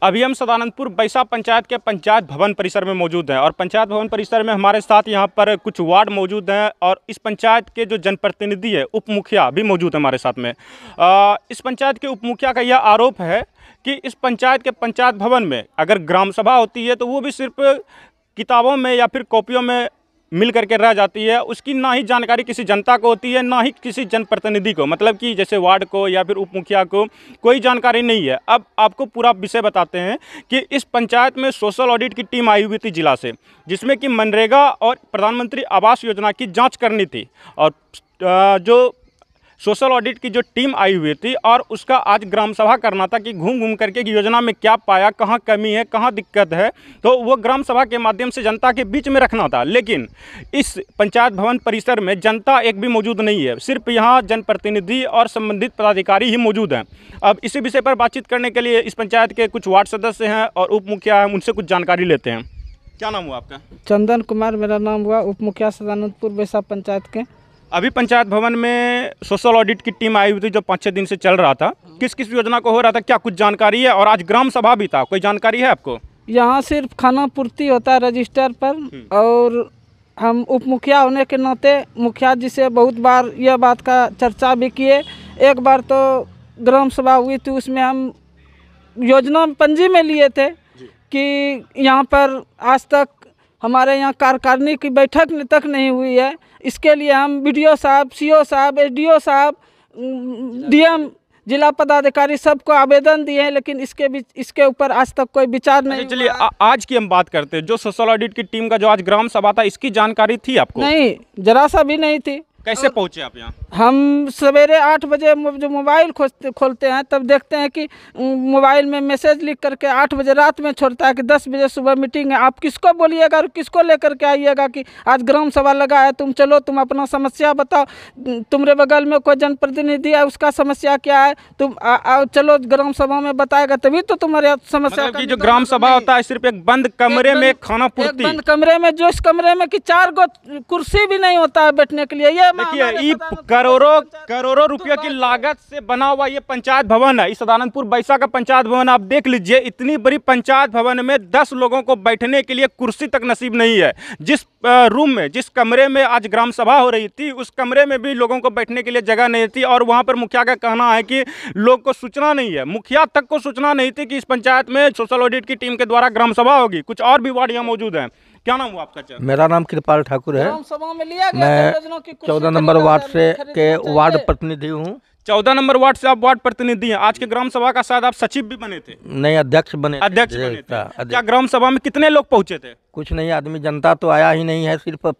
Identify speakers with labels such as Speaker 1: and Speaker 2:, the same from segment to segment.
Speaker 1: अभी हम सदानंदपुर बैसा पंचायत के पंचायत भवन परिसर में मौजूद हैं और पंचायत भवन परिसर में हमारे साथ यहाँ पर कुछ वार्ड मौजूद हैं और इस पंचायत के जो जनप्रतिनिधि है, उप मुखिया भी मौजूद है हमारे साथ में। इस पंचायत के उप मुखिया का यह आरोप है कि इस पंचायत के पंचायत भवन में अगर ग्राम सभा होती है तो वो भी सिर्फ किताबों में या फिर कॉपियों में मिल करके रह जाती है। उसकी ना ही जानकारी किसी जनता को होती है, ना ही किसी जनप्रतिनिधि को, मतलब कि जैसे वार्ड को या फिर उप मुखिया को कोई जानकारी नहीं है। अब आपको पूरा विषय बताते हैं कि इस पंचायत में सोशल ऑडिट की टीम आई हुई थी जिला से, जिसमें कि मनरेगा और प्रधानमंत्री आवास योजना की जाँच करनी थी। और जो सोशल ऑडिट की जो टीम आई हुई थी और उसका आज ग्राम सभा करना था कि घूम घूम करके कि योजना में क्या पाया, कहाँ कमी है, कहाँ दिक्कत है, तो वो ग्राम सभा के माध्यम से जनता के बीच में रखना था। लेकिन इस पंचायत भवन परिसर में जनता एक भी मौजूद नहीं है, सिर्फ यहाँ जनप्रतिनिधि और संबंधित पदाधिकारी ही मौजूद हैं। अब इसी विषय पर बातचीत करने के लिए इस पंचायत के कुछ वार्ड सदस्य हैं और उप मुखिया हैं, उनसे कुछ जानकारी लेते हैं। क्या नाम हुआ आपका?
Speaker 2: चंदन कुमार मेरा नाम हुआ, उप मुखिया सदानंदपुर बैसा पंचायत के।
Speaker 1: अभी पंचायत भवन में सोशल ऑडिट की टीम आई हुई थी जो 5-6 दिन से चल रहा था। किस किस योजना को हो रहा था, क्या कुछ जानकारी है? और आज ग्राम सभा भी था, कोई जानकारी है आपको?
Speaker 2: यहाँ सिर्फ खाना पूर्ति होता है रजिस्टर पर, और हम उप मुखिया होने के नाते मुखिया जी से बहुत बार यह बात का चर्चा भी किए। एक बार तो ग्राम सभा हुई थी, उसमें हम योजना पंजी में लिए थे कि यहाँ पर आज तक हमारे यहाँ कार्यकारिणी की बैठक तक नहीं हुई है। इसके लिए हम बीडीओ साहब, सीओ साहब, एसडीओ साहब, डीएम, जिला पदाधिकारी सबको आवेदन दिए हैं, लेकिन इसके ऊपर आज तक कोई विचार नहीं।
Speaker 1: चलिए आज की हम बात करते हैं। जो सोशल ऑडिट की टीम का जो आज ग्राम सभा था, इसकी जानकारी थी आपको?
Speaker 2: नहीं, जरा सा भी नहीं थी।
Speaker 1: कैसे पहुंचे आप यहाँ?
Speaker 2: हम सवेरे 8 बजे जो मोबाइल खोलते हैं तब देखते हैं कि मोबाइल में मैसेज लिख करके 8 बजे रात में छोड़ता है कि 10 बजे सुबह मीटिंग है। आप किसको बोलिएगा और किसको लेकर के आइएगा कि आज ग्राम सभा लगा है, तुम चलो, तुम अपना समस्या बताओ, तुम्हारे बगल में कोई जनप्रतिनिधि है, उसका समस्या क्या है, तुम चलो ग्राम सभा में बताएगा तभी तो तुम्हारे समस्या।
Speaker 1: मतलब जो ग्राम सभा होता है सिर्फ एक बंद कमरे में खाना पूर्ति,
Speaker 2: बंद कमरे में, जो इस कमरे में कि 4 कुर्सी भी नहीं होता है बैठने के लिए। ये
Speaker 1: देखिए, करोड़ों रुपये की लागत से बना हुआ ये पंचायत भवन है। इस सदानंदपुर बैसा का पंचायत भवन आप देख लीजिए। इतनी बड़ी पंचायत भवन में 10 लोगों को बैठने के लिए कुर्सी तक नसीब नहीं है। जिस रूम में, जिस कमरे में आज ग्राम सभा हो रही थी, उस कमरे में भी लोगों को बैठने के लिए जगह नहीं थी। और वहां पर मुखिया का कहना है कि लोग को सूचना नहीं है, मुखिया तक को सूचना नहीं थी कि इस पंचायत में सोशल ऑडिट की टीम के द्वारा ग्राम सभा होगी। कुछ और भी वार्ड यहाँ मौजूद हैं। क्या नाम हुआ आपका?
Speaker 3: मेरा नाम कृपाल ठाकुर है। मैं 14 नंबर वार्ड से के वार्ड प्रतिनिधि हूँ।
Speaker 1: 14 नंबर वार्ड से आप वार्ड प्रतिनिधि हैं। आज के ग्राम सभा का शायद आप सचिव भी बने थे?
Speaker 3: नहीं, अध्यक्ष बने थे।
Speaker 1: क्या ग्राम सभा में कितने लोग पहुंचे थे?
Speaker 3: कुछ नहीं आदमी, जनता तो आया ही नहीं है, सिर्फ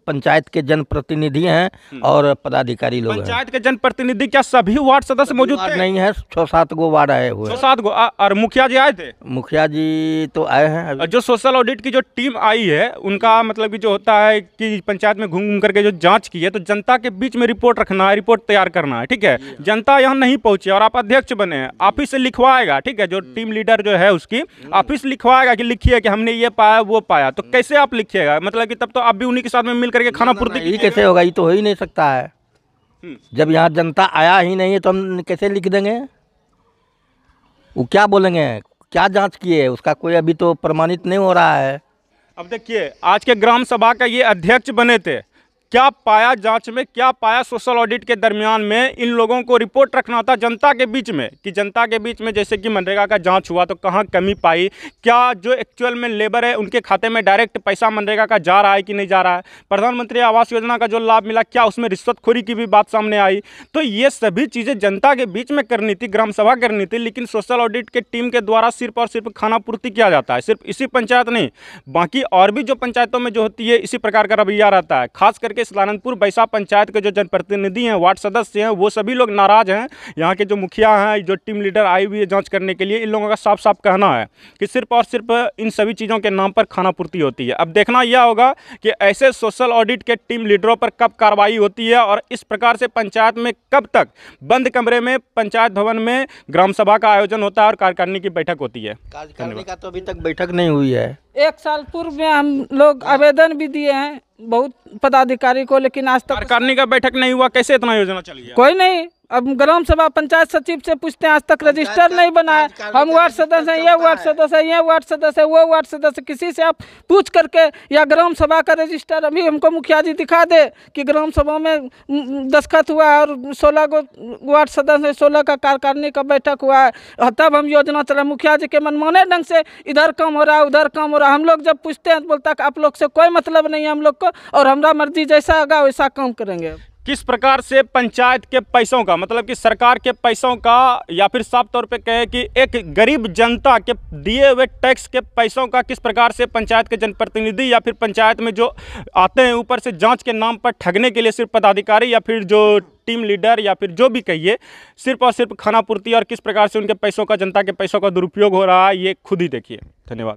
Speaker 3: पंचायत के जनप्रतिनिधि हैं और पदाधिकारी लोग हैं।
Speaker 1: पंचायत के जनप्रतिनिधि क्या सभी वार्ड सदस्य मौजूद थे?
Speaker 3: नहीं है, 6-7 गो वार्ड आए हुए।
Speaker 1: 6-7 गो। और मुखिया जी आए थे?
Speaker 3: मुखिया जी तो आए हैं।
Speaker 1: जो सोशल ऑडिट की जो टीम आई है, उनका मतलब कि जो होता है कि पंचायत में घूम घूम करके जो जांच की है, तो जनता के बीच में रिपोर्ट रखना है, रिपोर्ट तैयार करना है, ठीक है। जनता यहाँ नहीं पहुंची और आप अध्यक्ष बने हैं, ऑफिस से लिखवाएगा, ठीक है। जो टीम लीडर जो है उसकी ऑफिस लिखवाएगा कि लिखिए कि हमने ये पाया वो पाया। तो कैसे आप लिखिएगा? मतलब कि तब तो आप भी उन्हीं के साथ में मिल करके खाना पूर्ति
Speaker 3: ये कैसे होगा? ये तो हो ही नहीं सकता है। जब यहाँ जनता आया ही नहीं है तो हम कैसे लिख देंगे? वो क्या बोलेंगे? क्या जांच किए? उसका कोई अभी तो प्रमाणित नहीं हो रहा है।
Speaker 1: अब देखिए, आज के ग्राम सभा का ये अध्यक्ष बने थे, क्या पाया जांच में, क्या पाया सोशल ऑडिट के दरमियान में? इन लोगों को रिपोर्ट रखना था जनता के बीच में कि जनता के बीच में जैसे कि मनरेगा का जांच हुआ तो कहाँ कमी पाई, क्या जो एक्चुअल में लेबर है उनके खाते में डायरेक्ट पैसा मनरेगा का जा रहा है कि नहीं जा रहा है, प्रधानमंत्री आवास योजना का जो लाभ मिला क्या उसमें रिश्वतखोरी की भी बात सामने आई। तो ये सभी चीज़ें जनता के बीच में करनी थी, ग्राम सभा करनी थी। लेकिन सोशल ऑडिट के टीम के द्वारा सिर्फ और सिर्फ खाना पूर्ति किया जाता है। सिर्फ इसी पंचायत नहीं, बाकी और भी जो पंचायतों में जो होती है इसी प्रकार का रवैया रहता है। खास करके सदानंदपुर बैसा पंचायत के जो जनप्रतिनिधि हैं, वार्ड सदस्य हैं, वो सभी लोग नाराज हैं। यहाँ के जो मुखिया हैं, जो टीम लीडर आई हुई है जांच करने के लिए, इन लोगों का साफ साफ कहना है कि सिर्फ और सिर्फ इन सभी चीज़ों के नाम पर खाना पूर्ति होती है। अब देखना यह होगा कि ऐसे सोशल ऑडिट के टीम लीडरों पर कब कार्रवाई होती है और इस प्रकार से पंचायत में कब तक बंद कमरे में पंचायत भवन में ग्राम सभा का आयोजन होता है और कार्यकारिणी की बैठक होती है।
Speaker 3: कार्यकारिणी का तो अभी तक बैठक नहीं हुई है।
Speaker 2: 1 साल पूर्व में हम लोग आवेदन भी दिए हैं बहुत पदाधिकारी को, लेकिन आज तक
Speaker 1: कार्यकारिणी का बैठक नहीं हुआ। कैसे इतना योजना चल गया?
Speaker 2: कोई नहीं, अब ग्राम सभा पंचायत सचिव से पूछते हैं, आज तक रजिस्टर नहीं बना है। हम वार्ड सदस्य हैं, ये वार्ड सदस्य है, ये वार्ड सदस्य है, वो वार्ड सदस्य, किसी से आप पूछ करके, या ग्राम सभा का रजिस्टर अभी हमको मुखिया जी दिखा दे कि ग्राम सभा में दस्तखत हुआ है और 16 को वार्ड सदस्य, 16 का कार्यकारिणी का बैठक हुआ है, तब हम योजना चला। मुखिया जी के मनमाने ढंग से इधर कम हो रहा है, उधर कम हो रहा है। हम लोग जब पूछते हैं तो बोलता है कि आप लोग से कोई मतलब नहीं है हम लोग को, और हमारा मर्जी जैसा होगा वैसा काम करेंगे।
Speaker 1: किस प्रकार से पंचायत के पैसों का, मतलब कि सरकार के पैसों का, या फिर साफ तौर पे कहे कि एक गरीब जनता के दिए हुए टैक्स के पैसों का किस प्रकार से पंचायत के जनप्रतिनिधि या फिर पंचायत में जो आते हैं ऊपर से जांच के नाम पर ठगने के लिए सिर्फ पदाधिकारी या फिर जो टीम लीडर या फिर जो भी कहिए, सिर्फ और सिर्फ खाना पूर्ति, और किस प्रकार से उनके पैसों का, जनता के पैसों का दुरुपयोग हो रहा है, ये खुद ही देखिए। धन्यवाद।